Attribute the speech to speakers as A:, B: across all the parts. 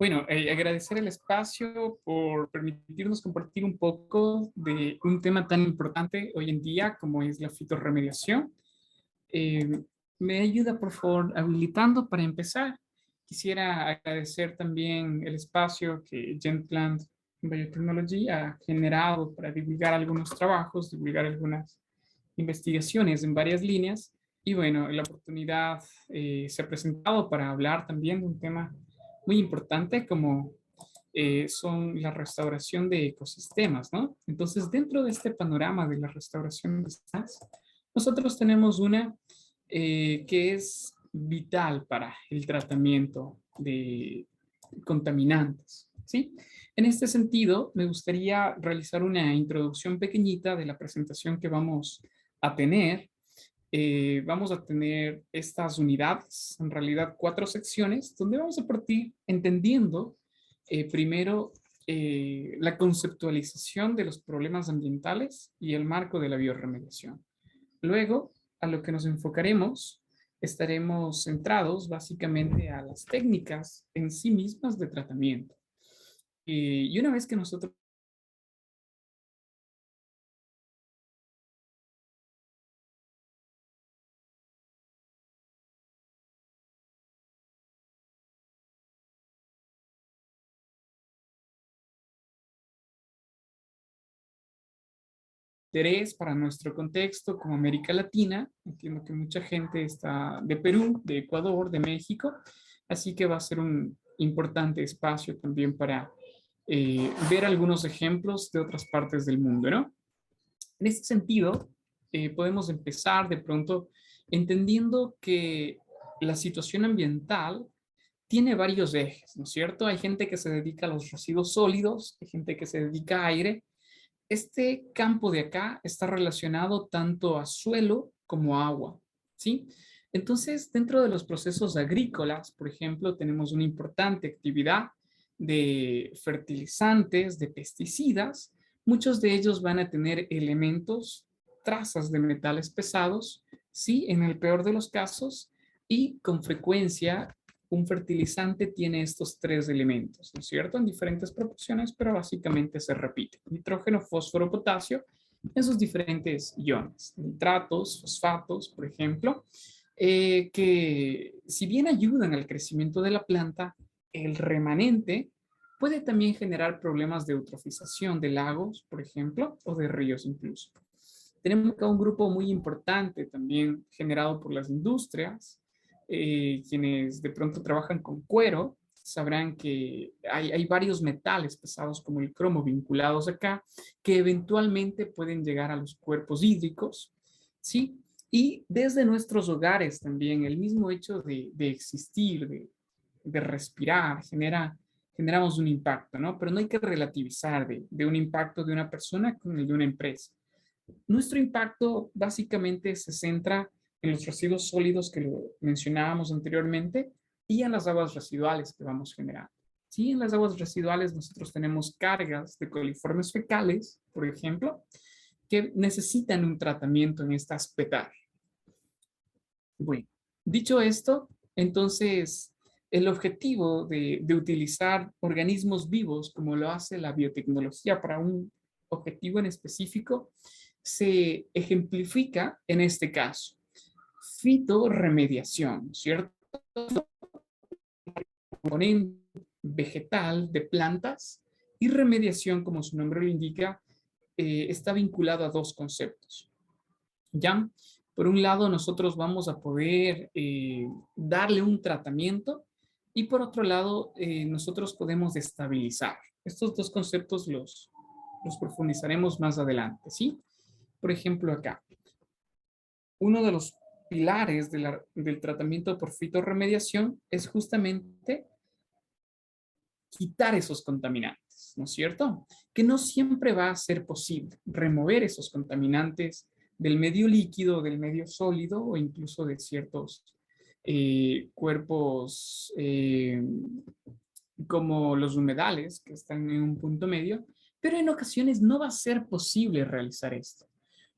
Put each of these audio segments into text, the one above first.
A: Bueno, agradecer el espacio por permitirnos compartir un poco de un tema tan importante hoy en día como es la fitorremediación. Eh, Me ayuda, por favor, habilitando para empezar. Quisiera agradecer también el espacio que Genplant Biotechnology ha generado para divulgar algunos trabajos, divulgar algunas investigaciones en varias líneas. Y bueno, la oportunidad se ha presentado para hablar también de un tema muy importante como son la restauración de ecosistemas, ¿no? Entonces, dentro de este panorama de la restauración de ecosistemas, nosotros tenemos una que es vital para el tratamiento de contaminantes, ¿sí? En este sentido, me gustaría realizar una introducción pequeñita de la presentación que vamos a tener. Vamos a tener estas unidades, en realidad 4 secciones, donde vamos a partir entendiendo primero la conceptualización de los problemas ambientales y el marco de la biorremediación. Luego, a lo que nos enfocaremos, estaremos centrados básicamente a las técnicas en sí mismas de tratamiento. Y una vez que nosotros interés para nuestro contexto como América Latina, entiendo que mucha gente está de Perú, de Ecuador, de México, así que va a ser un importante espacio también para ver algunos ejemplos de otras partes del mundo, ¿no? En este sentido, podemos empezar de pronto entendiendo que la situación ambiental tiene varios ejes, ¿no es cierto? Hay gente que se dedica a los residuos sólidos, hay gente que se dedica a aire. Este campo de acá está relacionado tanto a suelo como a agua, ¿sí? Entonces, dentro de los procesos agrícolas, por ejemplo, tenemos una importante actividad de fertilizantes, de pesticidas. Muchos de ellos van a tener elementos, trazas de metales pesados, sí, en el peor de los casos, y con frecuencia un fertilizante tiene estos 3 elementos, ¿no es cierto? En diferentes proporciones, pero básicamente se repite. Nitrógeno, fósforo, potasio, en sus diferentes iones. Nitratos, fosfatos, por ejemplo, que si bien ayudan al crecimiento de la planta, el remanente puede también generar problemas de eutrofización de lagos, por ejemplo, o de ríos incluso. Tenemos acá un grupo muy importante también generado por las industrias, quienes de pronto trabajan con cuero, sabrán que hay varios metales pesados como el cromo vinculados acá, que eventualmente pueden llegar a los cuerpos hídricos, ¿sí? Y desde nuestros hogares también, el mismo hecho de existir, de respirar, generamos un impacto, ¿no? Pero no hay que relativizar de un impacto de una persona con el de una empresa. Nuestro impacto básicamente se centra en los residuos sólidos que lo mencionábamos anteriormente y en las aguas residuales que vamos generando. Sí, en las aguas residuales nosotros tenemos cargas de coliformes fecales, por ejemplo, que necesitan un tratamiento en estas PETAR. Bueno, dicho esto, entonces el objetivo de utilizar organismos vivos como lo hace la biotecnología para un objetivo en específico se ejemplifica en este caso. Fitorremediación, ¿cierto? Componente vegetal de plantas y remediación, como su nombre lo indica, está vinculado a 2 conceptos. ¿Ya? Por un lado, nosotros vamos a poder darle un tratamiento y por otro lado, nosotros podemos estabilizar. Estos 2 conceptos los profundizaremos más adelante, ¿sí? Por ejemplo, acá, uno de los pilares del tratamiento por fitorremediación es justamente quitar esos contaminantes, ¿no es cierto? Que no siempre va a ser posible remover esos contaminantes del medio líquido, del medio sólido o incluso de ciertos cuerpos como los humedales que están en un punto medio, pero en ocasiones no va a ser posible realizar esto.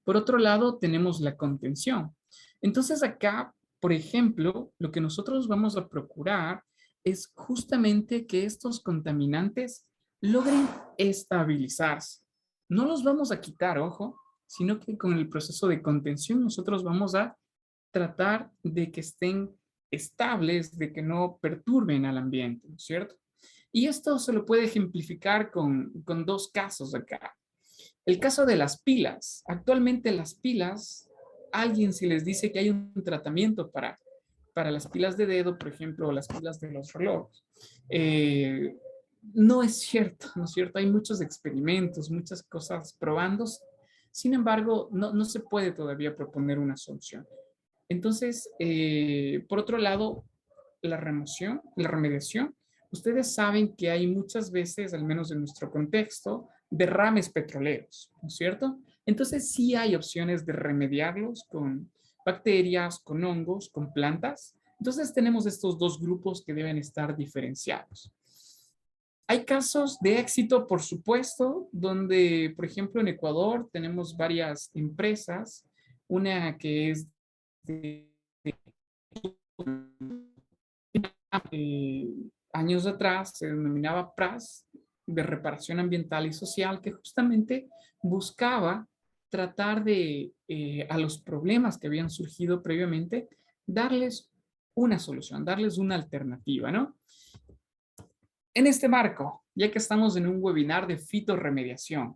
A: Por otro lado, tenemos la contención. Entonces acá, por ejemplo, lo que nosotros vamos a procurar es justamente que estos contaminantes logren estabilizarse. No los vamos a quitar, ojo, sino que con el proceso de contención nosotros vamos a tratar de que estén estables, de que no perturben al ambiente, ¿no es cierto? Y esto se lo puede ejemplificar con dos casos acá. El caso de las pilas. Actualmente las pilas, alguien si les dice que hay un tratamiento para las pilas de dedo, por ejemplo, o las pilas de los relojes, eh, no es cierto, ¿no es cierto? Hay muchos experimentos, muchas cosas probando. Sin embargo, no se puede todavía proponer una solución. Entonces, por otro lado, la remoción, la remediación, ustedes saben que hay muchas veces, al menos en nuestro contexto, derrames petroleros, ¿no es cierto? Entonces, sí hay opciones de remediarlos con bacterias, con hongos, con plantas. Entonces, tenemos estos dos grupos que deben estar diferenciados. Hay casos de éxito, por supuesto, donde, por ejemplo, en Ecuador tenemos varias empresas, una que es de eh, años atrás se denominaba PRAS, de reparación ambiental y social, que justamente buscaba tratar de, a los problemas que habían surgido previamente, darles una solución, darles una alternativa, ¿no? En este marco, ya que estamos en un webinar de fitorremediación,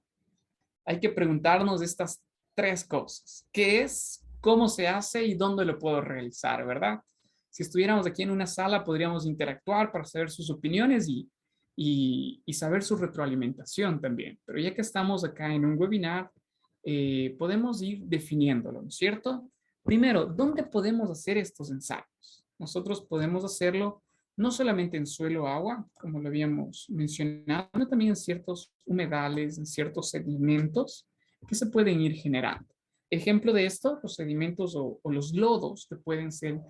A: hay que preguntarnos estas tres cosas. ¿Qué es? ¿Cómo se hace? ¿Y dónde lo puedo realizar? ¿Verdad? Si estuviéramos aquí en una sala, podríamos interactuar para saber sus opiniones y saber su retroalimentación también. Pero ya que estamos acá en un webinar, podemos ir definiéndolo, ¿no es cierto? Primero, ¿dónde podemos hacer estos ensayos? Nosotros podemos hacerlo no solamente en suelo agua, como lo habíamos mencionado, sino también en ciertos humedales, en ciertos sedimentos que se pueden ir generando. Ejemplo de esto, los sedimentos o los lodos que pueden ser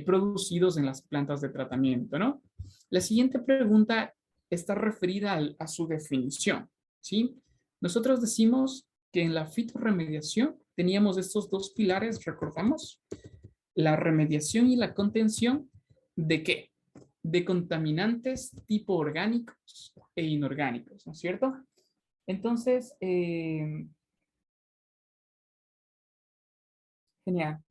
A: producidos en las plantas de tratamiento, ¿no? La siguiente pregunta está referida a su definición, ¿sí? Nosotros decimos que en la fitorremediación teníamos estos dos pilares, recordamos, la remediación y la contención, ¿de qué? De contaminantes tipo orgánicos e inorgánicos, ¿no es cierto? Entonces, genial.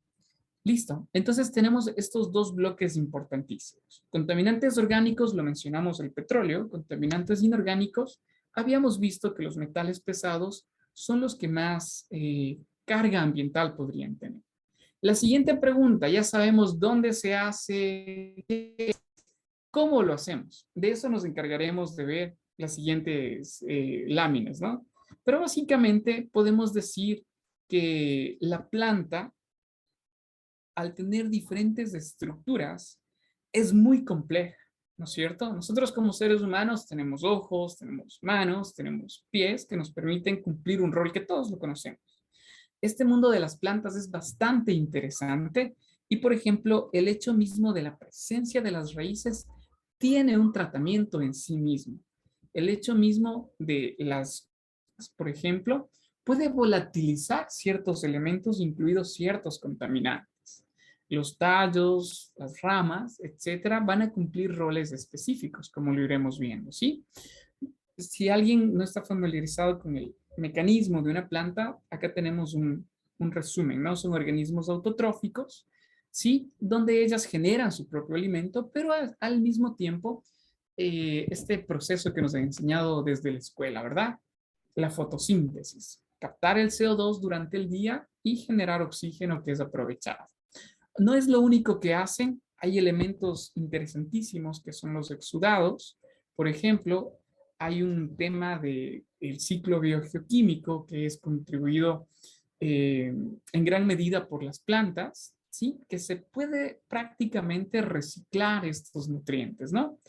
A: Listo. Entonces tenemos estos dos bloques importantísimos. Contaminantes orgánicos, lo mencionamos el petróleo. Contaminantes inorgánicos, habíamos visto que los metales pesados son los que más carga ambiental podrían tener. La siguiente pregunta, ya sabemos dónde se hace, cómo lo hacemos. De eso nos encargaremos de ver las siguientes láminas, ¿no? Pero básicamente podemos decir que la planta, al tener diferentes estructuras, es muy compleja, ¿no es cierto? Nosotros como seres humanos tenemos ojos, tenemos manos, tenemos pies que nos permiten cumplir un rol que todos lo conocemos. Este mundo de las plantas es bastante interesante y, por ejemplo, el hecho mismo de la presencia de las raíces tiene un tratamiento en sí mismo. El hecho mismo de las, por ejemplo, puede volatilizar ciertos elementos, incluidos ciertos contaminantes. Los tallos, las ramas, etcétera, van a cumplir roles específicos, como lo iremos viendo, ¿sí? Si alguien no está familiarizado con el mecanismo de una planta, acá tenemos un resumen, ¿no? Son organismos autotróficos, ¿sí? Donde ellas generan su propio alimento, pero al mismo tiempo, este proceso que nos han enseñado desde la escuela, ¿verdad? La fotosíntesis, captar el CO2 durante el día y generar oxígeno que es aprovechado. No es lo único que hacen, hay elementos interesantísimos que son los exudados. Por ejemplo, hay un tema del ciclo biogeoquímico que es contribuido en gran medida por las plantas, ¿sí? Que se puede prácticamente reciclar estos nutrientes, ¿no?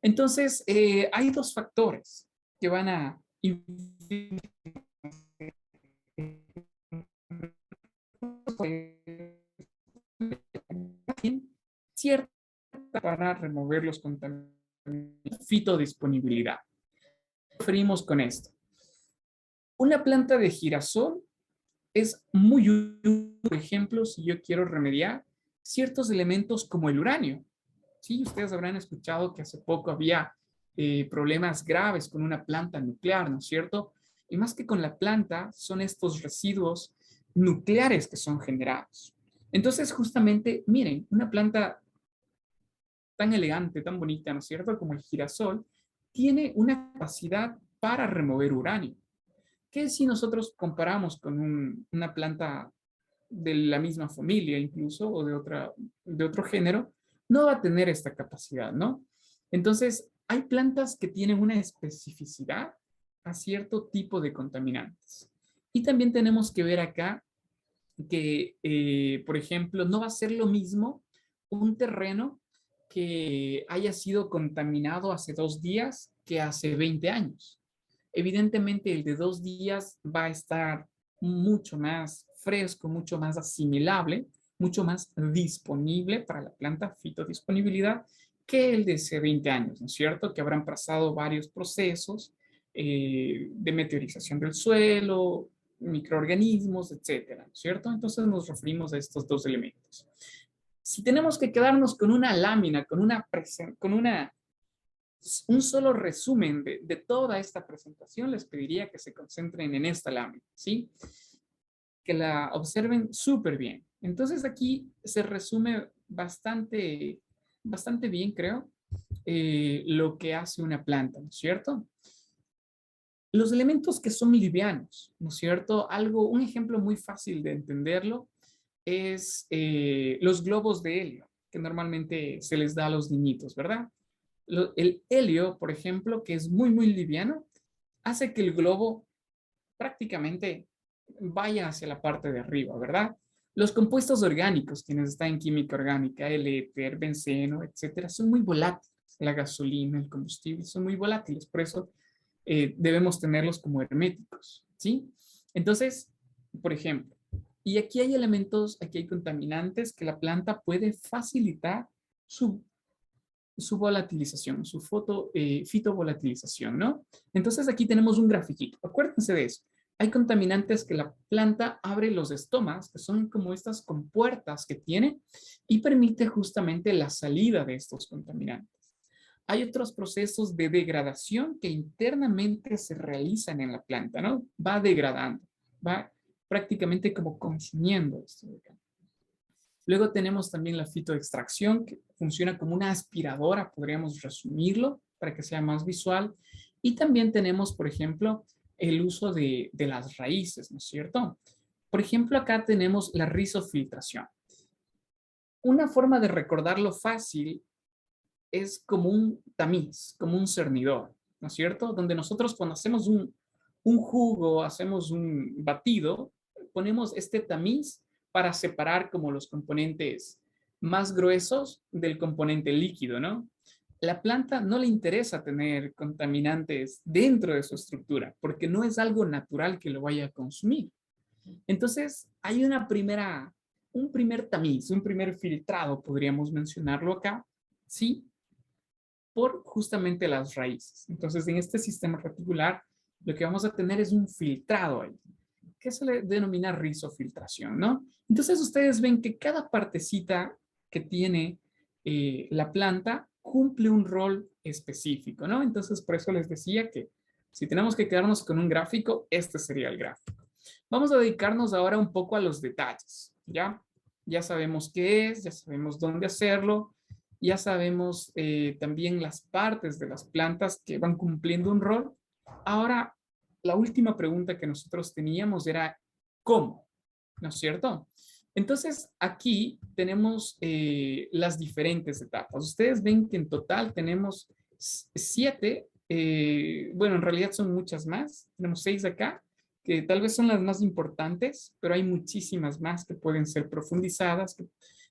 A: Entonces, hay dos factores que van a cierta para remover los contaminantes. Fitodisponibilidad. ¿Qué referimos con esto? Una planta de girasol es muy útil, por ejemplo, si yo quiero remediar ciertos elementos como el uranio. Sí, ustedes habrán escuchado que hace poco había problemas graves con una planta nuclear, ¿no es cierto? Y más que con la planta, son estos residuos nucleares que son generados. Entonces, justamente, miren, una planta tan elegante, tan bonita, ¿no es cierto? Como el girasol, tiene una capacidad para remover uranio. ¿Qué si nosotros comparamos con una planta de la misma familia incluso o de otro género, no va a tener esta capacidad, ¿no? Entonces, hay plantas que tienen una especificidad a cierto tipo de contaminantes. Y también tenemos que ver acá que, por ejemplo, no va a ser lo mismo un terreno que haya sido contaminado hace 2 días que hace 20 años. Evidentemente, el de 2 días va a estar mucho más fresco, mucho más asimilable, mucho más disponible para la planta, fitodisponibilidad, que el de hace 20 años, ¿no es cierto? Que habrán pasado varios procesos de meteorización del suelo, microorganismos, etcétera, ¿no es cierto? Entonces nos referimos a estos dos elementos. Si tenemos que quedarnos con una lámina, con un solo resumen de toda esta presentación, les pediría que se concentren en esta lámina, ¿sí? Que la observen súper bien. Entonces aquí se resume bastante bien, creo, lo que hace una planta, ¿no es cierto? Los elementos que son livianos, ¿no es cierto? Un ejemplo muy fácil de entenderlo es los globos de helio, que normalmente se les da a los niñitos, ¿verdad? El helio, por ejemplo, que es muy liviano, hace que el globo prácticamente vaya hacia la parte de arriba, ¿verdad? Los compuestos orgánicos, quienes están en química orgánica, el éter, benceno, etcétera, son muy volátiles. La gasolina, el combustible, son muy volátiles. Por eso debemos tenerlos como herméticos, ¿sí? Entonces, por ejemplo, y aquí hay elementos, aquí hay contaminantes que la planta puede facilitar su volatilización, fitovolatilización, ¿no? Entonces aquí tenemos un grafiquito. Acuérdense de eso. Hay contaminantes que la planta abre los estomas, que son como estas compuertas que tiene, y permite justamente la salida de estos contaminantes. Hay otros procesos de degradación que internamente se realizan en la planta, ¿no? Va degradando, va prácticamente como consumiendo esto. Luego tenemos también la fitoextracción, que funciona como una aspiradora, podríamos resumirlo para que sea más visual. Y también tenemos, por ejemplo, el uso de las raíces, ¿no es cierto? Por ejemplo, acá tenemos la rizofiltración. Una forma de recordarlo fácil es como un tamiz, como un cernidor, ¿no es cierto? Donde nosotros cuando hacemos un jugo, hacemos un batido, ponemos este tamiz para separar como los componentes más gruesos del componente líquido, ¿no? La planta no le interesa tener contaminantes dentro de su estructura porque no es algo natural que lo vaya a consumir. Entonces, hay un primer tamiz, un primer filtrado, podríamos mencionarlo acá, ¿sí? Por justamente las raíces. Entonces, en este sistema reticular, lo que vamos a tener es un filtrado ahí, que se le denomina rizofiltración, ¿no? Entonces, ustedes ven que cada partecita que tiene la planta cumple un rol específico, ¿no? Entonces, por eso les decía que si tenemos que quedarnos con un gráfico, este sería el gráfico. Vamos a dedicarnos ahora un poco a los detalles, ¿ya? Ya sabemos qué es, ya sabemos dónde hacerlo, ya sabemos también las partes de las plantas que van cumpliendo un rol. Ahora, la última pregunta que nosotros teníamos era ¿cómo? ¿No es cierto? Entonces, aquí tenemos las diferentes etapas. Ustedes ven que en total tenemos 7, bueno, en realidad son muchas más. Tenemos 6 acá, que tal vez son las más importantes, pero hay muchísimas más que pueden ser profundizadas.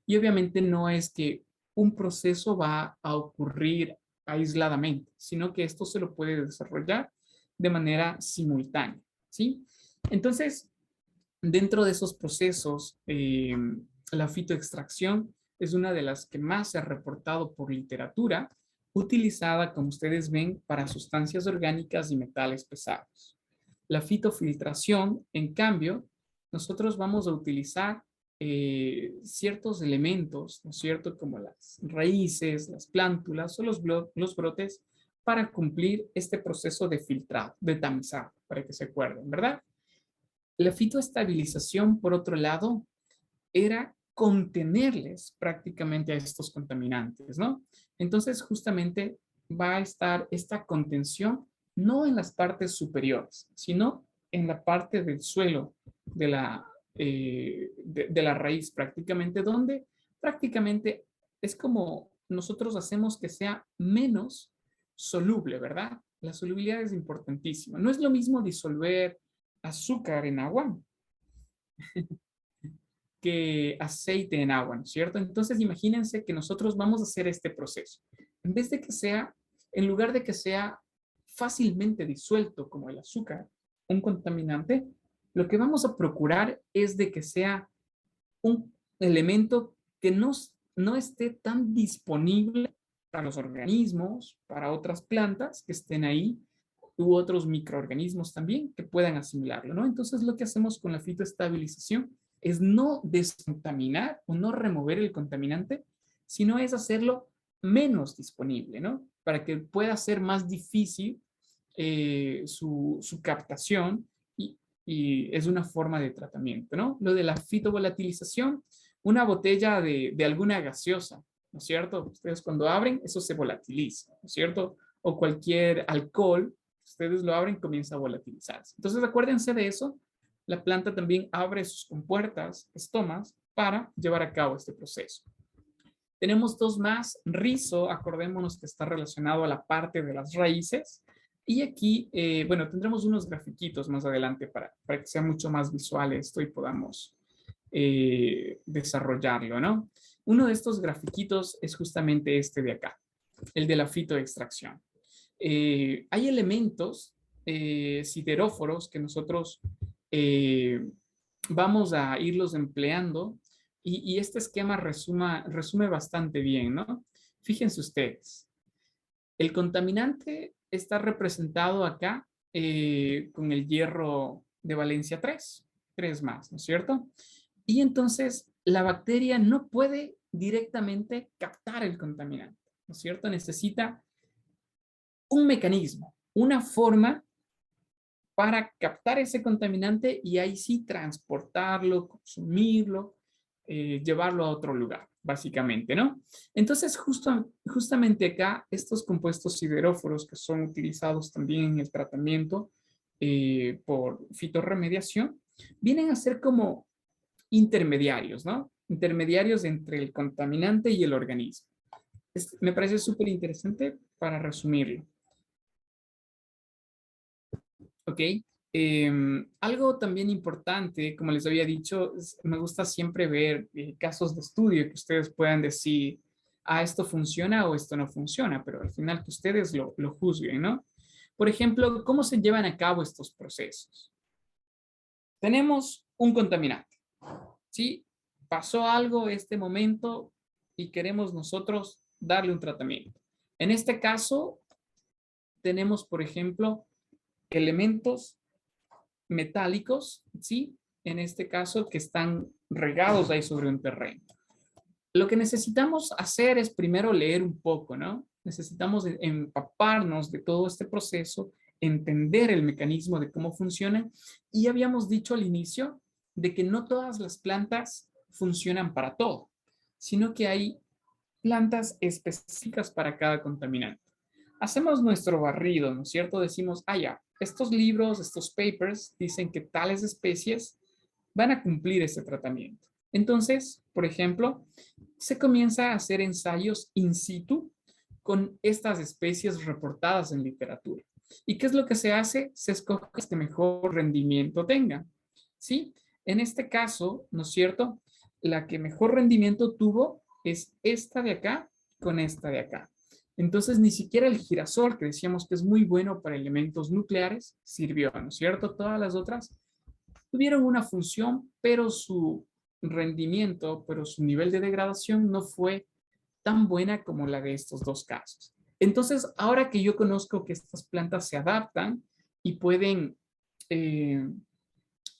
A: Y obviamente no es que un proceso va a ocurrir aisladamente, sino que esto se lo puede desarrollar de manera simultánea, ¿sí? Entonces, dentro de esos procesos, la fitoextracción es una de las que más se ha reportado por literatura, utilizada, como ustedes ven, para sustancias orgánicas y metales pesados. La fitofiltración, en cambio, nosotros vamos a utilizar ciertos elementos, ¿no es cierto? Como las raíces, las plántulas o los brotes para cumplir este proceso de filtrado, de tamizado, para que se acuerden, ¿verdad? La fitoestabilización, por otro lado, era contenerles prácticamente a estos contaminantes, ¿no? Entonces, justamente va a estar esta contención no en las partes superiores, sino en la parte del suelo de la raíz prácticamente, donde prácticamente es como nosotros hacemos que sea menos soluble, ¿verdad? La solubilidad es importantísima. No es lo mismo disolver azúcar en agua que aceite en agua, ¿no es cierto? Entonces imagínense que nosotros vamos a hacer este proceso. En vez de que sea, en lugar de que sea fácilmente disuelto como el azúcar, un contaminante, lo que vamos a procurar es de que sea un elemento que no esté tan disponible para los organismos, para otras plantas que estén ahí, u otros microorganismos también que puedan asimilarlo, ¿no? Entonces lo que hacemos con la fitoestabilización es no descontaminar o no remover el contaminante, sino es hacerlo menos disponible, ¿no? Para que pueda ser más difícil su captación y es una forma de tratamiento, ¿no? Lo de la fitovolatilización, una botella de alguna gaseosa, ¿no es cierto? Ustedes cuando abren, eso se volatiliza, ¿no es cierto? O cualquier alcohol, ustedes lo abren, comienza a volatilizarse. Entonces, acuérdense de eso. La planta también abre sus compuertas, estomas, para llevar a cabo este proceso. Tenemos dos más. Rizo, acordémonos que está relacionado a la parte de las raíces. Y aquí, bueno, tendremos unos grafiquitos más adelante para que sea mucho más visual esto y podamos desarrollarlo, ¿no? Uno de estos grafiquitos es justamente este de acá, el de la fitoextracción. Hay elementos sideróforos que nosotros eh, vamos a irlos empleando y este esquema resume bastante bien, ¿no? Fíjense ustedes, el contaminante está representado acá con el hierro de valencia 3 más, ¿no es cierto? Y entonces la bacteria no puede directamente captar el contaminante, ¿no es cierto? Necesita un mecanismo, una forma para captar ese contaminante y ahí sí transportarlo, consumirlo, llevarlo a otro lugar, básicamente, ¿no? Entonces, justamente acá, estos compuestos sideróforos que son utilizados también en el tratamiento por fitorremediación, vienen a ser como intermediarios, ¿no? Intermediarios entre el contaminante y el organismo. Me parece súper interesante para resumirlo. ¿Ok? Algo también importante, como les había dicho, me gusta siempre ver casos de estudio que ustedes puedan decir, ah, esto funciona o esto no funciona, pero al final que ustedes lo juzguen, ¿no? Por ejemplo, ¿cómo se llevan a cabo estos procesos? Tenemos un contaminante, ¿sí? Pasó algo este momento y queremos nosotros darle un tratamiento. En este caso, tenemos, por ejemplo, elementos metálicos, ¿sí? En este caso, que están regados ahí sobre un terreno. Lo que necesitamos hacer es primero leer un poco, ¿no? Necesitamos empaparnos de todo este proceso, entender el mecanismo de cómo funciona. Y habíamos dicho al inicio de que no todas las plantas funcionan para todo, sino que hay plantas específicas para cada contaminante. Hacemos nuestro barrido, ¿no es cierto? Decimos, ah, ya, estos libros, estos papers dicen que tales especies van a cumplir ese tratamiento. Entonces, por ejemplo, se comienza a hacer ensayos in situ con estas especies reportadas en literatura. ¿Y qué es lo que se hace? Se escoge que mejor rendimiento tenga. ¿Sí? En este caso, ¿no es cierto? La que mejor rendimiento tuvo es esta de acá con esta de acá. Entonces, ni siquiera el girasol, que decíamos que es muy bueno para elementos nucleares, sirvió, ¿no es cierto? Todas las otras tuvieron una función, pero su rendimiento, pero su nivel de degradación no fue tan buena como la de estos dos casos. Entonces, ahora que yo conozco que estas plantas se adaptan y pueden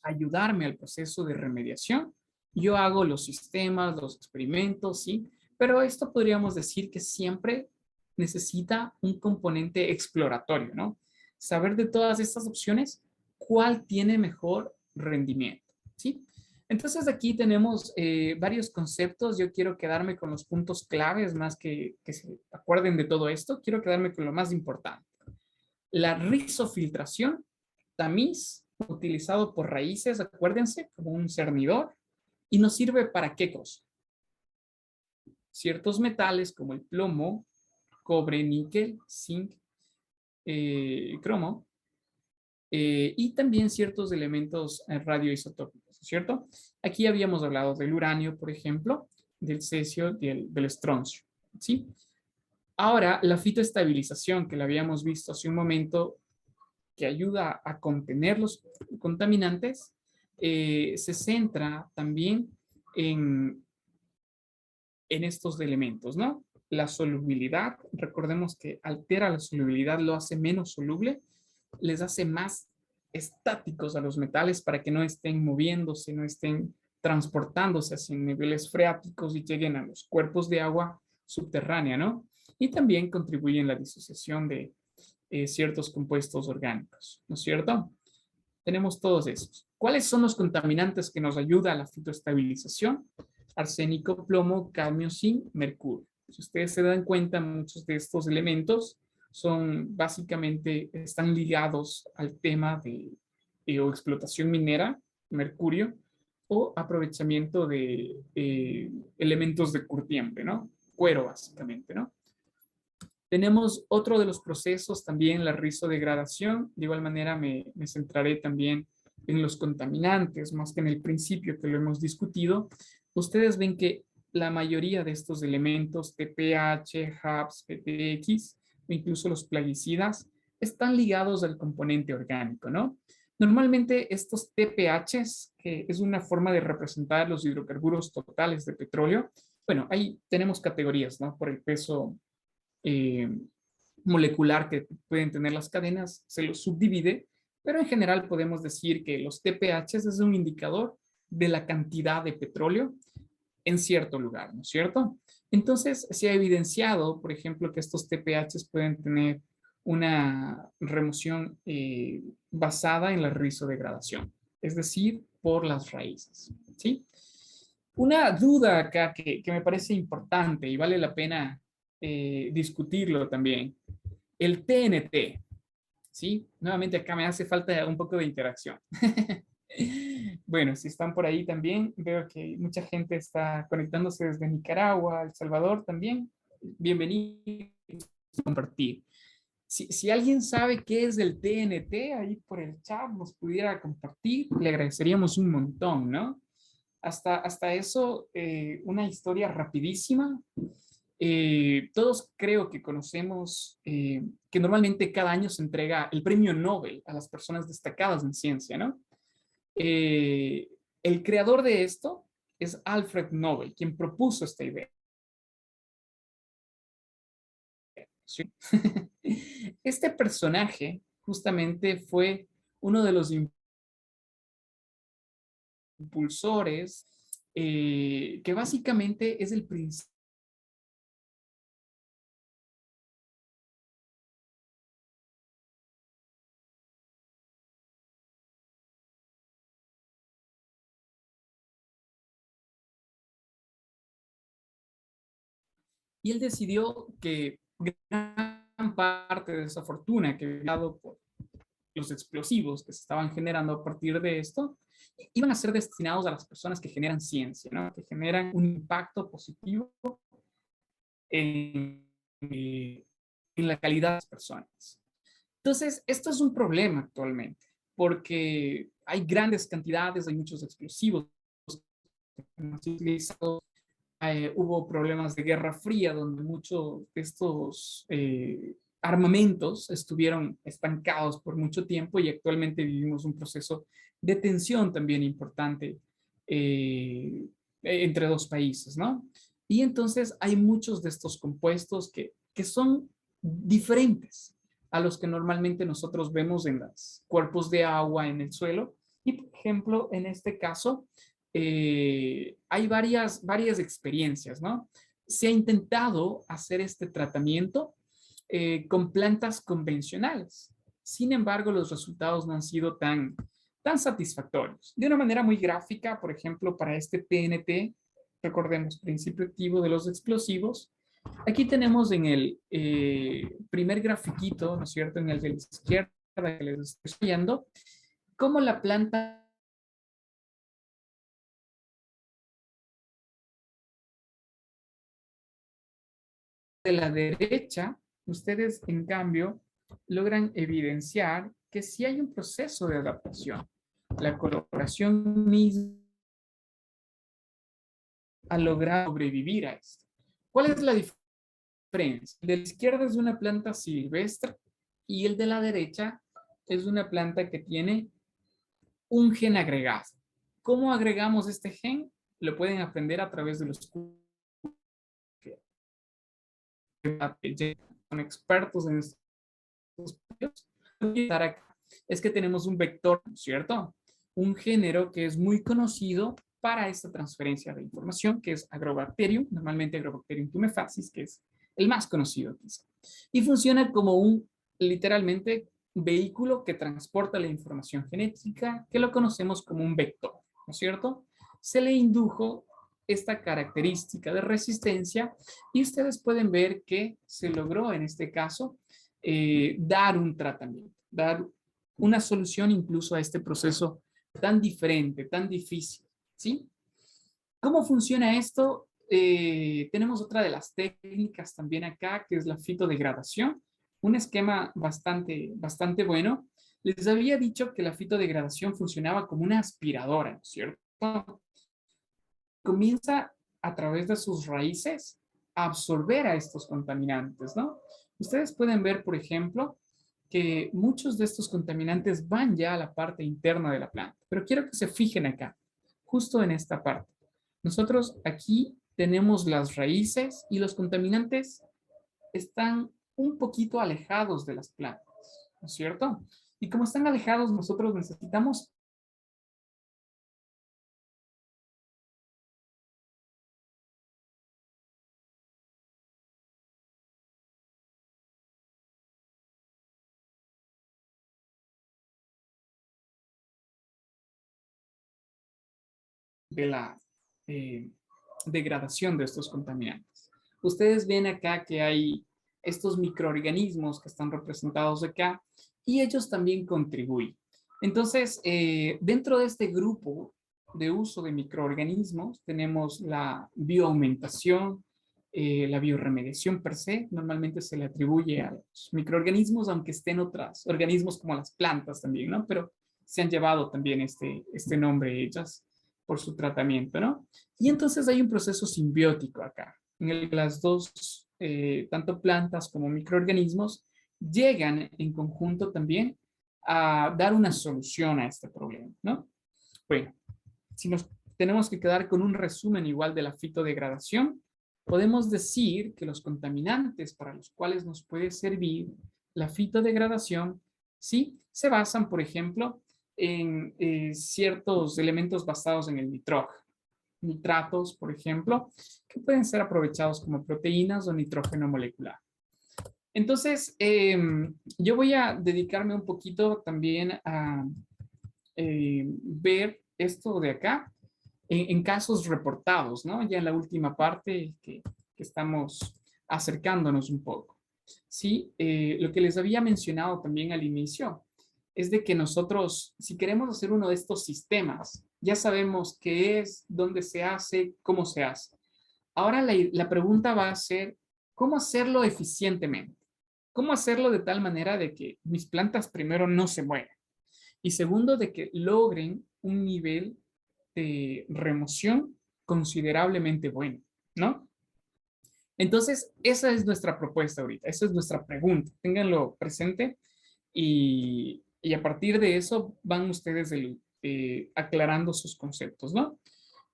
A: ayudarme al proceso de remediación, Yo hago los sistemas, los experimentos, ¿sí? Pero esto podríamos decir que siempre necesita un componente exploratorio, ¿no? Saber de todas estas opciones, cuál tiene mejor rendimiento, ¿sí? Entonces aquí tenemos varios conceptos. Yo quiero quedarme con los puntos claves, más que se acuerden de todo esto. Quiero quedarme con lo más importante. La rizofiltración, tamiz, utilizado por raíces, acuérdense, como un cernidor. ¿Y nos sirve para qué cosa? Ciertos metales como el plomo, cobre, níquel, zinc, cromo, y también ciertos elementos radioisotópicos, ¿cierto? Aquí habíamos hablado del uranio, por ejemplo, del cesio y del estroncio, ¿sí? Ahora, la fitoestabilización, que la habíamos visto hace un momento, que ayuda a contener los contaminantes, se centra también en, en estos elementos, ¿no? La solubilidad, recordemos que altera la solubilidad, lo hace menos soluble, les hace más estáticos a los metales para que no estén moviéndose, no estén transportándose hacia niveles freáticos y lleguen a los cuerpos de agua subterránea, ¿no? Y también contribuyen a la disociación de ciertos compuestos orgánicos, ¿no es cierto? Tenemos todos esos. ¿Cuáles son los contaminantes que nos ayudan a la fitoestabilización? Arsénico, plomo, cadmio, zinc, mercurio. Si ustedes se dan cuenta, muchos de estos elementos son básicamente, están ligados al tema de o explotación minera, mercurio, o aprovechamiento de elementos de curtiembre, ¿no? Cuero, básicamente, ¿no? Tenemos otro de los procesos también, la rizodegradación. De igual manera me centraré también en los contaminantes, más que en el principio que lo hemos discutido. Ustedes ven que la mayoría de estos elementos, TPH, HAPS, PTX, o incluso los plaguicidas, están ligados al componente orgánico, ¿no? Normalmente estos TPHs, que es una forma de representar los hidrocarburos totales de petróleo, bueno, ahí tenemos categorías, ¿no? Por el peso eh, molecular que pueden tener las cadenas, se los subdivide, pero en general podemos decir que los TPHs es un indicador de la cantidad de petróleo en cierto lugar, ¿no es cierto? Entonces, se ha evidenciado, por ejemplo, que estos TPHs pueden tener una remoción basada en la rizodegradación, es decir, por las raíces, ¿sí? Una duda acá que me parece importante y vale la pena discutirlo también. El TNT, ¿sí? Nuevamente acá me hace falta un poco de interacción. Bueno, si están por ahí también, veo que mucha gente está conectándose desde Nicaragua, El Salvador también. Bienvenidos a compartir. Si alguien sabe qué es el TNT, ahí por el chat nos pudiera compartir, le agradeceríamos un montón, ¿no? Hasta eso, una historia rapidísima. Todos creo que conocemos que normalmente cada año se entrega el premio Nobel a las personas destacadas en ciencia, ¿no? Eh, el creador de esto es Alfred Nobel, quien propuso esta idea. ¿Sí? Este personaje justamente fue uno de los impulsores que básicamente es el principio. Y él decidió que gran parte de esa fortuna que había dado por los explosivos que se estaban generando a partir de esto, iban a ser destinados a las personas que generan ciencia, ¿no? Que generan un impacto positivo en, en la calidad de las personas. Entonces, esto es un problema actualmente, porque hay grandes cantidades, hay muchos explosivos utilizados. Hubo problemas de Guerra Fría donde muchos de estos armamentos estuvieron estancados por mucho tiempo y actualmente vivimos un proceso de tensión también importante entre dos países, ¿no? Y entonces hay muchos de estos compuestos que son diferentes a los que normalmente nosotros vemos en los cuerpos de agua, en el suelo. Y, por ejemplo, en este caso, hay varias experiencias, ¿no? Se ha intentado hacer este tratamiento con plantas convencionales. Sin embargo, los resultados no han sido tan satisfactorios. De una manera muy gráfica, por ejemplo, para este PNT, recordemos, principio activo de los explosivos, aquí tenemos en el primer grafiquito, ¿no es cierto?, en el de la izquierda que les estoy enseñando, cómo la planta de la derecha, ustedes en cambio logran evidenciar que sí hay un proceso de adaptación. La coloración misma ha logrado sobrevivir a esto. ¿Cuál es la diferencia? El de la izquierda es una planta silvestre y el de la derecha es una planta que tiene un gen agregado. ¿Cómo agregamos este gen? Lo pueden aprender a través de los cursos que son expertos en estos es que tenemos un vector, ¿cierto? Un género que es muy conocido para esta transferencia de información, que es Agrobacterium, normalmente Agrobacterium tumefacis, que es el más conocido quizá. Y funciona como literalmente, vehículo que transporta la información genética, que lo conocemos como un vector, ¿no es cierto? Se le indujo esta característica de resistencia y ustedes pueden ver que se logró en este caso dar un tratamiento, dar una solución incluso a este proceso tan diferente, tan difícil, ¿sí? ¿Cómo funciona esto? Tenemos otra de las técnicas también acá, que es la fitodegradación, un esquema bastante bueno. Les había dicho que la fitodegradación funcionaba como una aspiradora, ¿cierto? Comienza a través de sus raíces a absorber a estos contaminantes, ¿no? Ustedes pueden ver, por ejemplo, que muchos de estos contaminantes van ya a la parte interna de la planta, pero quiero que se fijen acá, justo en esta parte. Nosotros aquí tenemos las raíces y los contaminantes están un poquito alejados de las plantas, ¿no es cierto? Y como están alejados, nosotros necesitamos de la eh, degradación de estos contaminantes. Ustedes ven acá que hay estos microorganismos que están representados acá y ellos también contribuyen. Entonces, dentro de este grupo de uso de microorganismos tenemos la bioaumentación, la bioremediación per se, normalmente se le atribuye a los microorganismos, aunque estén otros organismos como las plantas también, ¿no? Pero se han llevado también este nombre ellas por su tratamiento, ¿no? Y entonces hay un proceso simbiótico acá, en el que las dos, tanto plantas como microorganismos, llegan en conjunto también a dar una solución a este problema, ¿no? Bueno, si nos tenemos que quedar con un resumen igual de la fitodegradación, podemos decir que los contaminantes para los cuales nos puede servir la fitodegradación, sí, se basan, por ejemplo, en ciertos elementos basados en el nitrógeno, nitratos, por ejemplo, que pueden ser aprovechados como proteínas o nitrógeno molecular. Entonces, yo voy a dedicarme un poquito también a ver esto de acá en casos reportados, ¿no? Ya en la última parte que estamos acercándonos un poco. Sí, lo que les había mencionado también al inicio es de que nosotros, si queremos hacer uno de estos sistemas, ya sabemos qué es, dónde se hace, cómo se hace. Ahora la pregunta va a ser, ¿cómo hacerlo eficientemente? ¿Cómo hacerlo de tal manera de que mis plantas primero no se mueran? Y segundo, de que logren un nivel de remoción considerablemente bueno, ¿no? Entonces, esa es nuestra propuesta ahorita, esa es nuestra pregunta. Ténganlo presente y a partir de eso van ustedes aclarando sus conceptos, ¿no?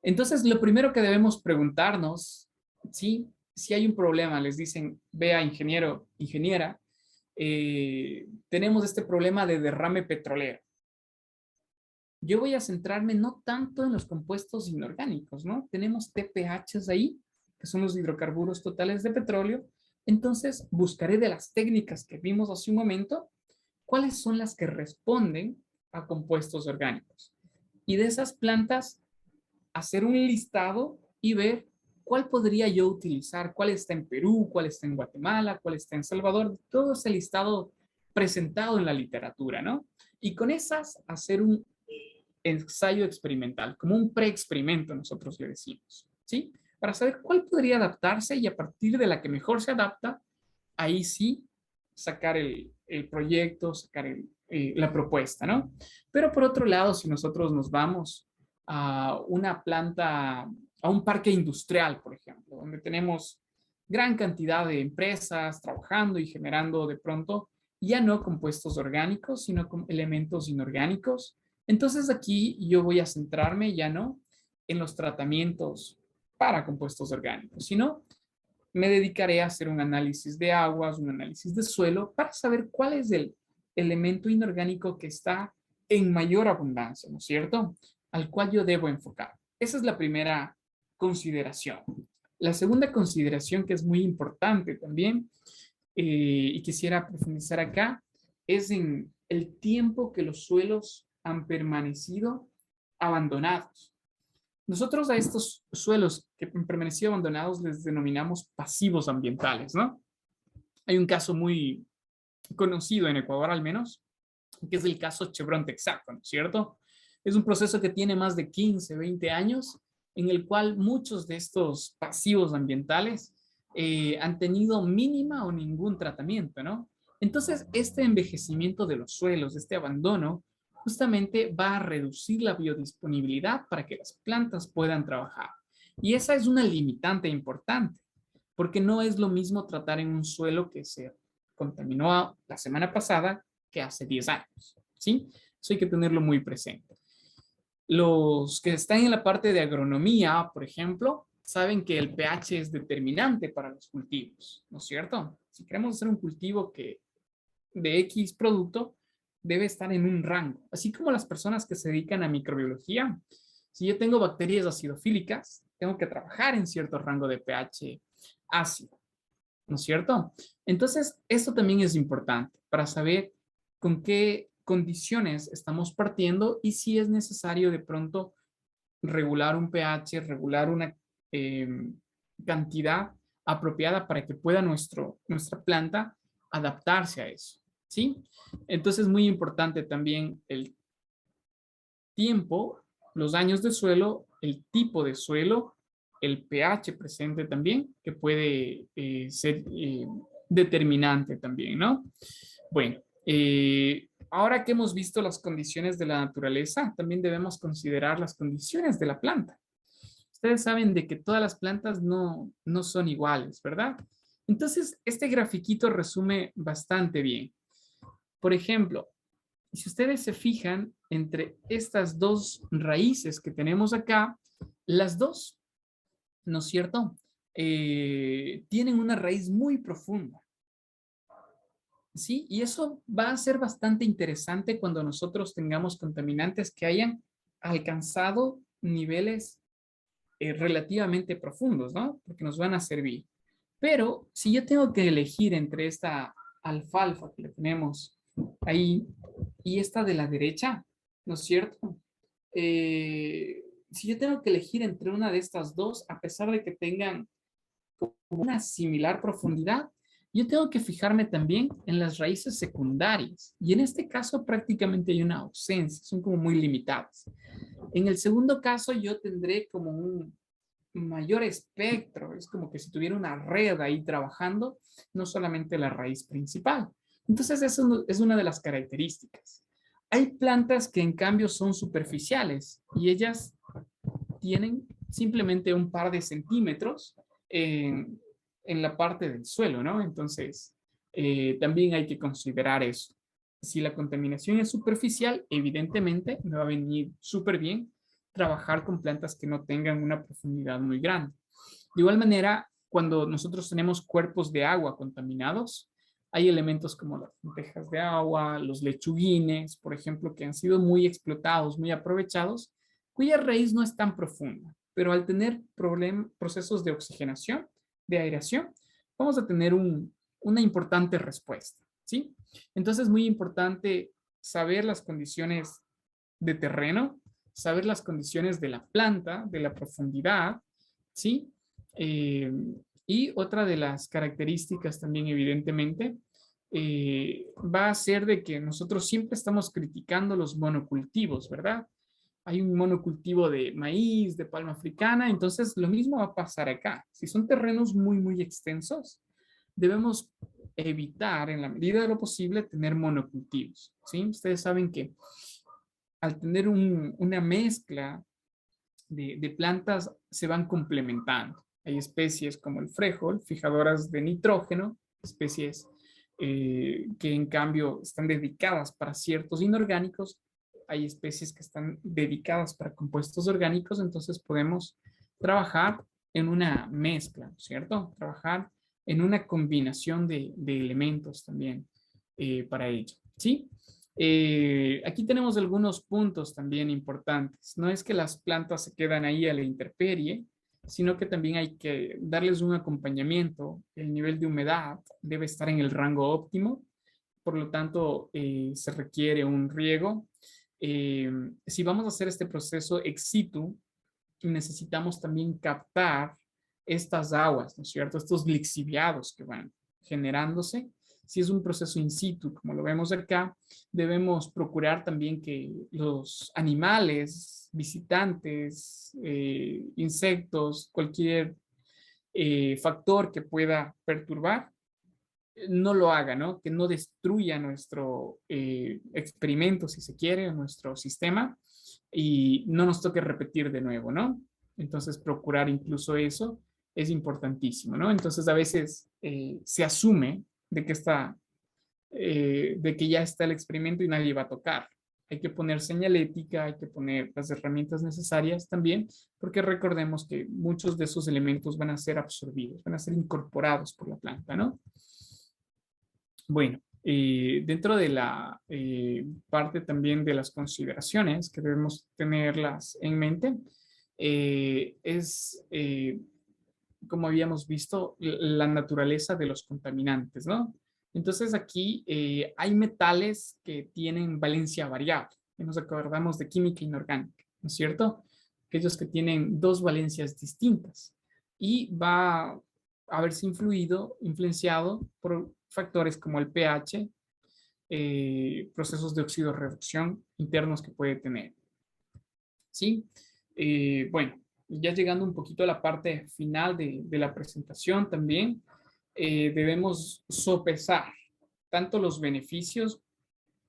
A: Entonces, lo primero que debemos preguntarnos, ¿sí? Si hay un problema, les dicen, vea, ingeniero, ingeniera, tenemos este problema de derrame petrolero. yo voy a centrarme no tanto en los compuestos inorgánicos, ¿no? Tenemos TPHs ahí, que son los hidrocarburos totales de petróleo. Entonces, buscaré de las técnicas que vimos hace un momento, cuáles son las que responden a compuestos orgánicos. Y de esas plantas, hacer un listado y ver cuál podría yo utilizar, cuál está en Perú, cuál está en Guatemala, cuál está en Salvador, todo ese listado presentado en la literatura, ¿no? Y con esas hacer un ensayo experimental, como un preexperimento nosotros le decimos, ¿sí? Para saber cuál podría adaptarse y a partir de la que mejor se adapta, ahí sí sacar el proyecto, sacar la propuesta, ¿no? Pero por otro lado, si nosotros nos vamos a una planta, a un parque industrial, por ejemplo, donde tenemos gran cantidad de empresas trabajando y generando de pronto ya no compuestos orgánicos, sino con elementos inorgánicos. Entonces aquí yo voy a centrarme ya no en los tratamientos para compuestos orgánicos, sino me dedicaré a hacer un análisis de aguas, un análisis de suelo, para saber cuál es el elemento inorgánico que está en mayor abundancia, ¿no es cierto? Al cual yo debo enfocar. Esa es la primera consideración. La segunda consideración, que es muy importante también, y quisiera profundizar acá, es en el tiempo que los suelos han permanecido abandonados. Nosotros a estos suelos que han permanecido abandonados les denominamos pasivos ambientales, ¿no? Hay un caso muy conocido en Ecuador al menos, que es el caso Chevron Texaco, ¿no es cierto? Es un proceso que tiene más de 15, 20 años, en el cual muchos de estos pasivos ambientales han tenido mínima o ningún tratamiento, ¿no? Entonces, este envejecimiento de los suelos, este abandono, justamente va a reducir la biodisponibilidad para que las plantas puedan trabajar. Y esa es una limitante importante, porque no es lo mismo tratar en un suelo que se contaminó la semana pasada que hace 10 años, ¿sí? Eso hay que tenerlo muy presente. Los que están en la parte de agronomía, por ejemplo, saben que el pH es determinante para los cultivos, ¿no es cierto? Si queremos hacer un cultivo que de X producto, debe estar en un rango. Así como las personas que se dedican a microbiología, si yo tengo bacterias acidofílicas, tengo que trabajar en cierto rango de pH ácido, ¿no es cierto? Entonces, esto también es importante para saber con qué condiciones estamos partiendo y si es necesario de pronto regular un pH, regular una eh, cantidad apropiada para que pueda nuestra planta adaptarse a eso, ¿sí? Entonces, muy importante también el tiempo, los años de suelo, el tipo de suelo, el pH presente también, que puede ser determinante también, ¿no? Bueno, ahora que hemos visto las condiciones de la naturaleza, también debemos considerar las condiciones de la planta. Ustedes saben de que todas las plantas no son iguales, ¿verdad? Entonces, este grafiquito resume bastante bien. Por ejemplo, si ustedes se fijan entre estas dos raíces que tenemos acá, las dos, ¿no es cierto? Tienen una raíz muy profunda. ¿Sí? Y eso va a ser bastante interesante cuando nosotros tengamos contaminantes que hayan alcanzado niveles relativamente profundos, ¿no? Porque nos van a servir. Pero si yo tengo que elegir entre esta alfalfa que le tenemos ahí y esta de la derecha, ¿no es cierto? Si yo tengo que elegir entre una de estas dos, a pesar de que tengan una similar profundidad, yo tengo que fijarme también en las raíces secundarias. Y en este caso prácticamente hay una ausencia, son como muy limitadas. En el segundo caso yo tendré como un mayor espectro, es como que si tuviera una red ahí trabajando, no solamente la raíz principal. Entonces eso es una de las características. Hay plantas que en cambio son superficiales y ellas tienen simplemente un par de centímetros en la parte del suelo, ¿no? Entonces, también hay que considerar eso. Si la contaminación es superficial, evidentemente me va a venir súper bien trabajar con plantas que no tengan una profundidad muy grande. De igual manera, cuando nosotros tenemos cuerpos de agua contaminados, Hay elementos como las lentejas de agua, los lechuguines, por ejemplo, que han sido muy explotados, muy aprovechados, cuya raíz no es tan profunda, pero al tener procesos de oxigenación, de aireación, vamos a tener una importante respuesta, ¿sí? Entonces es muy importante saber las condiciones de terreno, saber las condiciones de la planta, de la profundidad, ¿sí? Eh, y otra de las características también, evidentemente, va a ser de que nosotros siempre estamos criticando los monocultivos, ¿verdad? Hay un monocultivo de maíz, de palma africana, entonces lo mismo va a pasar acá. Si son terrenos muy, muy extensos, debemos evitar en la medida de lo posible tener monocultivos, ¿sí? Ustedes saben que al tener una mezcla de plantas se van complementando. Hay especies como el frejol, fijadoras de nitrógeno, especies que en cambio están dedicadas para ciertos inorgánicos. Hay especies que están dedicadas para compuestos orgánicos, entonces podemos trabajar en una mezcla, ¿cierto? Trabajar en una combinación de elementos también para ello, ¿sí? Aquí tenemos algunos puntos también importantes. No es que las plantas se quedan ahí a la intemperie, sino que también hay que darles un acompañamiento. El nivel de humedad debe estar en el rango óptimo, por lo tanto, se requiere un riego. Si vamos a hacer este proceso ex situ, necesitamos también captar estas aguas, ¿no es cierto? Estos lixiviados que van generándose. Si es un proceso in situ, como lo vemos acá, debemos procurar también que los animales, visitantes, insectos, cualquier factor que pueda perturbar, no lo haga, ¿no? Que no destruya nuestro experimento, si se quiere, nuestro sistema, y no nos toque repetir de nuevo, ¿no? Entonces, procurar incluso eso es importantísimo, ¿no? Entonces, a veces se asume de que de que ya está el experimento y nadie va a tocar. Hay que poner señalética, hay que poner las herramientas necesarias también, porque recordemos que muchos de esos elementos van a ser absorbidos, van a ser incorporados por la planta, ¿no? Bueno, dentro de la parte también de las consideraciones que debemos tenerlas en mente, es, como habíamos visto, la naturaleza de los contaminantes, ¿no? Entonces aquí hay metales que tienen valencia variable. Y nos acordamos de química inorgánica, ¿no es cierto? Aquellos que tienen dos valencias distintas. Y va a haberse influenciado por factores como el pH, procesos de oxidorreducción internos que puede tener. ¿Sí? Bueno, ya llegando un poquito a la parte final de la presentación también, debemos sopesar tanto los beneficios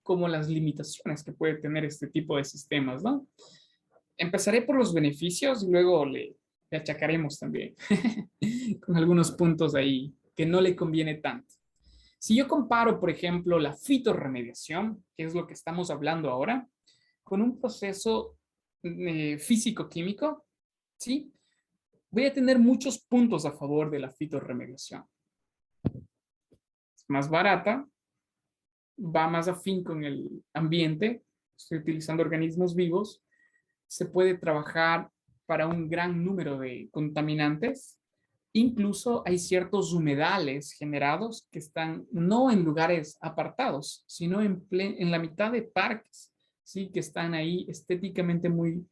A: como las limitaciones que puede tener este tipo de sistemas, ¿no? Empezaré por los beneficios y luego le achacaremos también con algunos puntos ahí que no le conviene tanto. Si yo comparo, por ejemplo, la fitorremediación, que es lo que estamos hablando ahora, con un proceso físico-químico, ¿sí? Voy a tener muchos puntos a favor de la fitorremediación. Es más barata, va más afín con el ambiente, estoy utilizando organismos vivos, se puede trabajar para un gran número de contaminantes. Incluso hay ciertos humedales generados que están no en lugares apartados, sino en la mitad de parques, ¿sí? Que están ahí estéticamente muy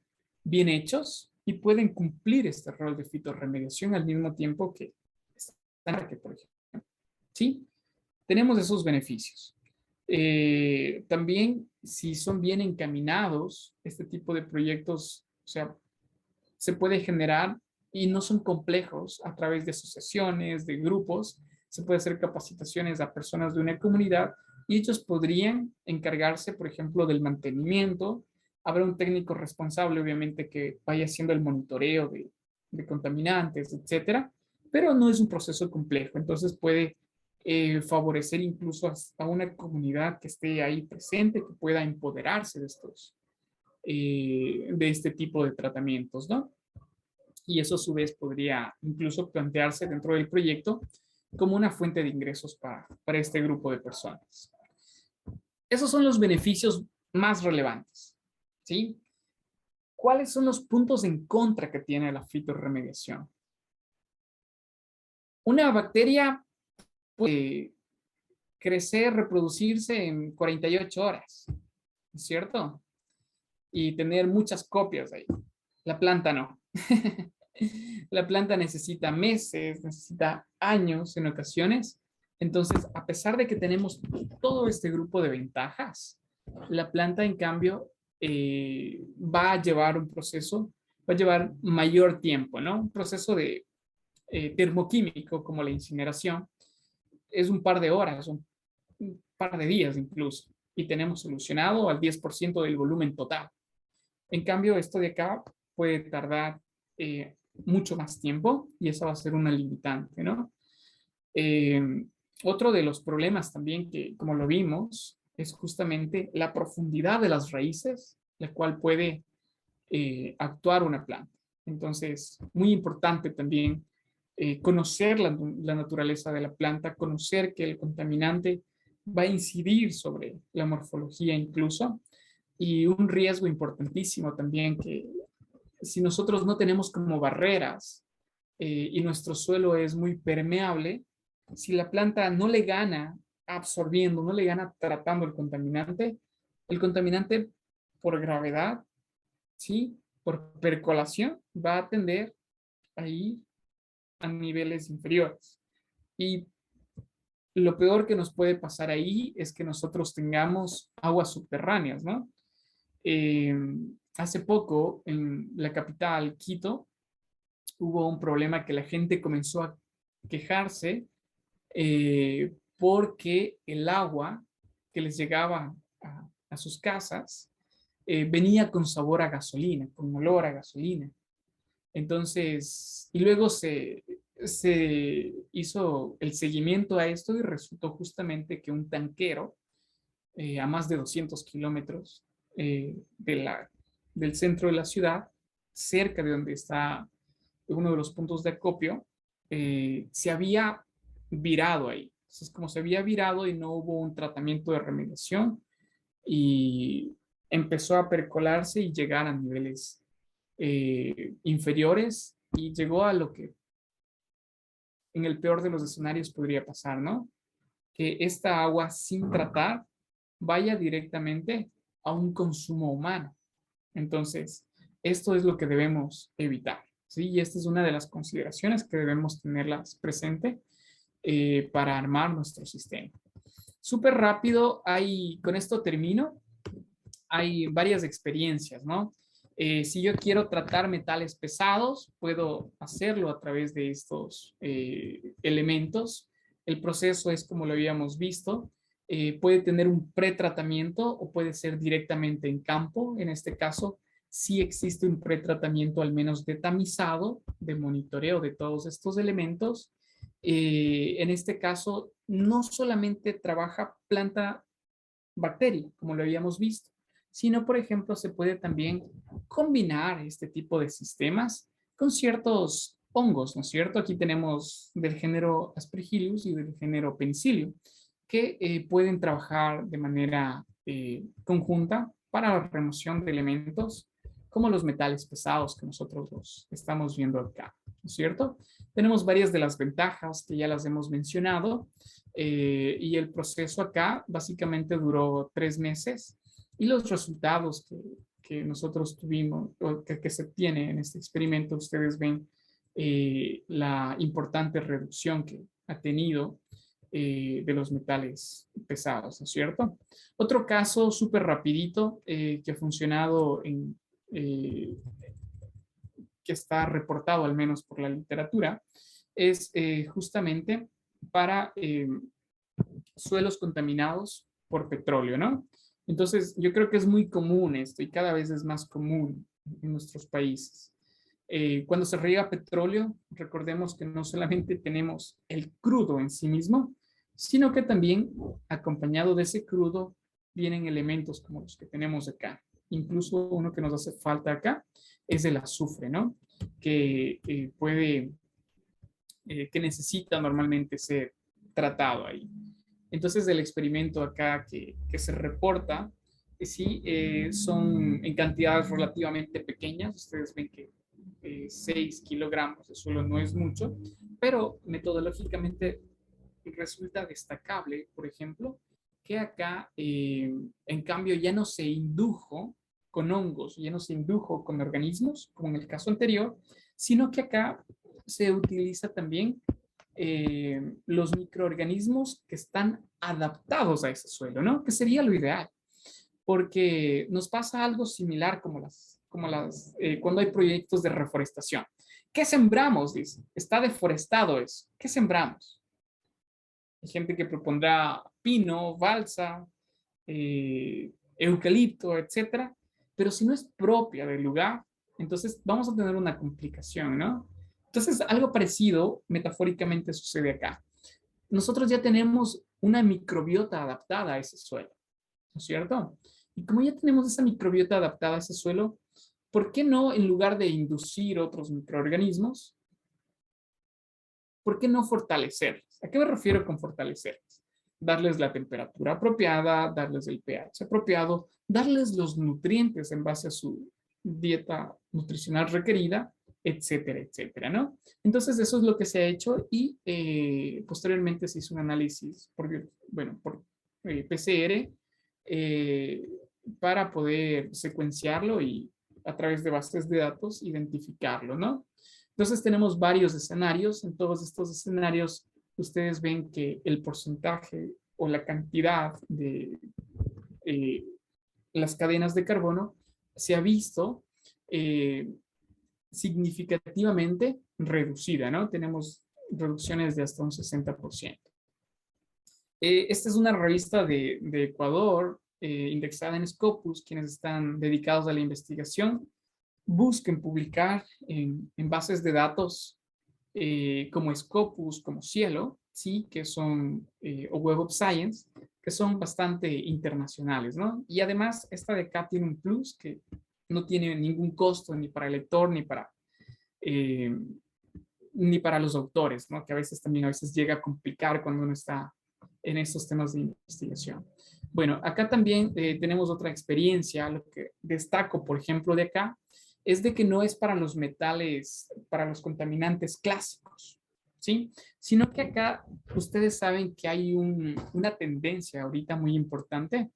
A: bien hechos y pueden cumplir este rol de fitorremediación al mismo tiempo que están, por ejemplo. ¿Sí? Tenemos esos beneficios. También, si son bien encaminados, este tipo de proyectos, o sea, se puede generar y no son complejos a través de asociaciones, de grupos. Se puede hacer capacitaciones a personas de una comunidad y ellos podrían encargarse, por ejemplo, del mantenimiento. Habrá un técnico responsable, obviamente, que vaya haciendo el monitoreo de contaminantes, etcétera, pero no es un proceso complejo. Entonces puede favorecer incluso a una comunidad que esté ahí presente, que pueda empoderarse de este tipo de tratamientos, ¿no? Y eso a su vez podría incluso plantearse dentro del proyecto como una fuente de ingresos para este grupo de personas. Esos son los beneficios más relevantes, ¿sí? ¿Cuáles son los puntos en contra que tiene la fitorremediación? Una bacteria puede crecer, reproducirse en 48 horas, ¿cierto? Y tener muchas copias ahí. La planta no. La planta necesita meses, necesita años en ocasiones. Entonces, a pesar de que tenemos todo este grupo de ventajas, la planta, en cambio, va a llevar un proceso, va a llevar mayor tiempo, ¿no? Un proceso de termoquímico como la incineración es un par de horas, un par de días incluso, y tenemos solucionado al 10% del volumen total. En cambio, esto de acá puede tardar mucho más tiempo y esa va a ser una limitante, ¿no? Otro de los problemas también que, como lo vimos, es justamente la profundidad de las raíces, la cual puede actuar una planta. Entonces, muy importante también conocer la naturaleza de la planta, conocer que el contaminante va a incidir sobre la morfología incluso, y un riesgo importantísimo también que si nosotros no tenemos como barreras y nuestro suelo es muy permeable, si la planta no le gana absorbiendo, no le gana tratando el contaminante por gravedad, ¿sí? Por percolación, va a tender ahí a niveles inferiores. Y lo peor que nos puede pasar ahí es que nosotros tengamos aguas subterráneas, ¿no? Eh, Hace poco en la capital, Quito, hubo un problema que la gente comenzó a quejarse porque el agua que les llegaba a sus casas venía con sabor a gasolina, con olor a gasolina. Entonces, y luego se hizo el seguimiento a esto y resultó justamente que un tanquero a más de 200 kilómetros del centro de la ciudad, cerca de donde está uno de los puntos de acopio, se había virado ahí. Entonces, como se había virado y no hubo un tratamiento de remediación, y empezó a percolarse y llegar a niveles inferiores y llegó a lo que en el peor de los escenarios podría pasar, ¿no? Que esta agua sin tratar vaya directamente a un consumo humano. Entonces, esto es lo que debemos evitar, ¿sí? Y esta es una de las consideraciones que debemos tenerlas presente para armar nuestro sistema. Súper rápido, con esto termino, hay varias experiencias, ¿no? Si yo quiero tratar metales pesados, puedo hacerlo a través de estos elementos. El proceso es como lo habíamos visto. Puede tener un pretratamiento o puede ser directamente en campo. En este caso, sí existe un pretratamiento al menos de tamizado, de monitoreo de todos estos elementos. En este caso, no solamente trabaja planta bacteria, como lo habíamos visto, sino, por ejemplo, se puede también combinar este tipo de sistemas con ciertos hongos, ¿no es cierto? Aquí tenemos del género Aspergillus y del género Penicillium, que pueden trabajar de manera conjunta para la remoción de elementos como los metales pesados que nosotros los estamos viendo acá, ¿no es cierto? Tenemos varias de las ventajas que ya las hemos mencionado y el proceso acá básicamente duró 3 meses y los resultados que nosotros tuvimos, o que se tiene en este experimento, ustedes ven la importante reducción que ha tenido de los metales pesados, ¿no es cierto? Otro caso súper rapidito que ha funcionado que está reportado al menos por la literatura, es justamente para suelos contaminados por petróleo, ¿no? Entonces, yo creo que es muy común esto y cada vez es más común en nuestros países. Cuando se riega petróleo, recordemos que no solamente tenemos el crudo en sí mismo, sino que también acompañado de ese crudo vienen elementos como los que tenemos acá. Incluso uno que nos hace falta acá es el azufre, ¿no? Que puede que necesita normalmente ser tratado ahí. Entonces, el experimento acá que se reporta, sí, son en cantidades relativamente pequeñas. Ustedes ven que 6 kilogramos de suelo no es mucho, pero metodológicamente resulta destacable, por ejemplo, que acá, en cambio, ya no se indujo con hongos, ya no se indujo con organismos, como en el caso anterior, sino que acá se utiliza también los microorganismos que están adaptados a ese suelo, ¿no? Que sería lo ideal, porque nos pasa algo similar cuando hay proyectos de reforestación. ¿Qué sembramos? Dice, está deforestado eso. ¿Qué sembramos? Hay gente que propondrá pino, balsa, eucalipto, etcétera, pero si no es propia del lugar, entonces vamos a tener una complicación, ¿no? Entonces, algo parecido metafóricamente sucede acá. Nosotros ya tenemos una microbiota adaptada a ese suelo, ¿no es cierto? Y como ya tenemos esa microbiota adaptada a ese suelo, ¿por qué no, en lugar de inducir otros microorganismos, por qué no fortalecerlos? ¿A qué me refiero con fortalecerlos? Darles la temperatura apropiada, darles el pH apropiado, darles los nutrientes en base a su dieta nutricional requerida, etcétera, etcétera, ¿no? Entonces, eso es lo que se ha hecho y posteriormente se hizo un análisis por PCR, eh, para poder secuenciarlo y a través de bases de datos identificarlo, ¿no? Entonces tenemos varios escenarios. En todos estos escenarios ustedes ven que el porcentaje o la cantidad de eh, las cadenas de carbono se ha visto eh, significativamente reducida, ¿no? Tenemos reducciones de hasta un 60%. Esta es una revista de Ecuador, indexada en Scopus, quienes están dedicados a la investigación. Busquen publicar en bases de datos como Scopus, como Cielo, ¿sí? Que son, o Web of Science, que son bastante internacionales, ¿no? Y además, esta de acá tiene un plus que no tiene ningún costo ni para el lector eh, ni para los autores, ¿no? Que a veces llega a complicar cuando uno está en estos temas de investigación. Bueno, acá también tenemos otra experiencia. Lo que destaco, por ejemplo, de acá, es de que no es para los metales, para los contaminantes clásicos, ¿sí? Sino que acá ustedes saben que hay una tendencia ahorita muy importante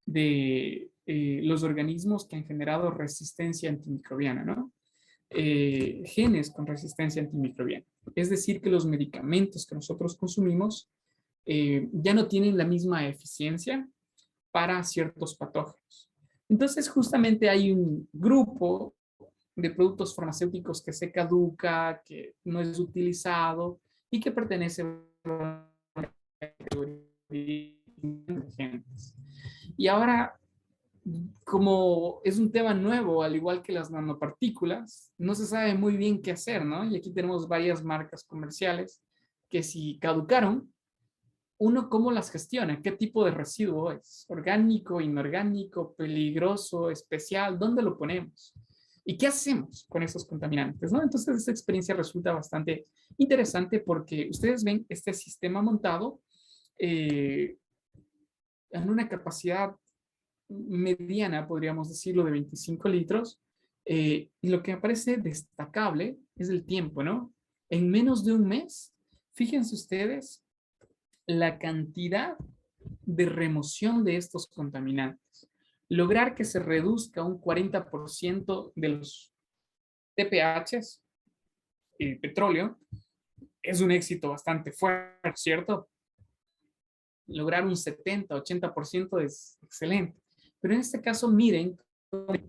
A: de los organismos que han generado resistencia antimicrobiana, ¿no? Genes con resistencia antimicrobiana. Es decir, que los medicamentos que nosotros consumimos ya no tienen la misma eficiencia para ciertos patógenos. Entonces, justamente hay un grupo de productos farmacéuticos que se caduca, que no es utilizado y que pertenece a la categoría de genes. Y ahora, como es un tema nuevo, al igual que las nanopartículas, no se sabe muy bien qué hacer, ¿no? Y aquí tenemos varias marcas comerciales que si caducaron, uno cómo las gestiona, qué tipo de residuo es, orgánico, inorgánico, peligroso, especial, ¿dónde lo ponemos? ¿Y qué hacemos con esos contaminantes? ¿No? Entonces, esta experiencia resulta bastante interesante porque ustedes ven este sistema montado eh, en una capacidad mediana, podríamos decirlo, de 25 litros. Y lo que me parece destacable es el tiempo, ¿no? En menos de un mes, fíjense ustedes la cantidad de remoción de estos contaminantes. Lograr que se reduzca un 40% de los TPHs, petróleo, es un éxito bastante fuerte, ¿cierto? Lograr un 70-80% es excelente. Pero en este caso, miren,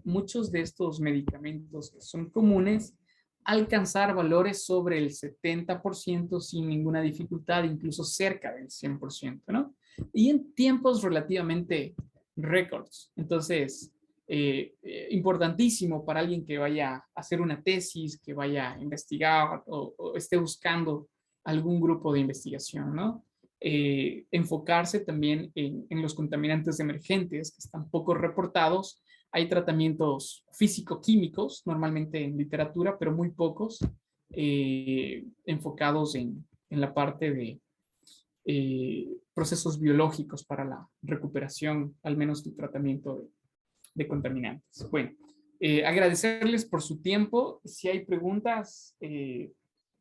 A: muchos de estos medicamentos que son comunes, alcanzar valores sobre el 70% sin ninguna dificultad, incluso cerca del 100%, ¿no? Y en tiempos relativamente récords. Entonces, importantísimo para alguien que vaya a hacer una tesis, que vaya a investigar o esté buscando algún grupo de investigación, ¿no? Enfocarse también en los contaminantes emergentes que están poco reportados. Hay tratamientos físico-químicos, normalmente en literatura, pero muy pocos, enfocados en la parte de procesos biológicos para la recuperación, al menos del tratamiento de contaminantes. Bueno, agradecerles por su tiempo. Si hay preguntas,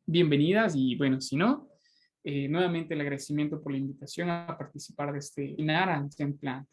A: bienvenidas, y bueno, si no, nuevamente el agradecimiento por la invitación a participar de este webinar en Plan.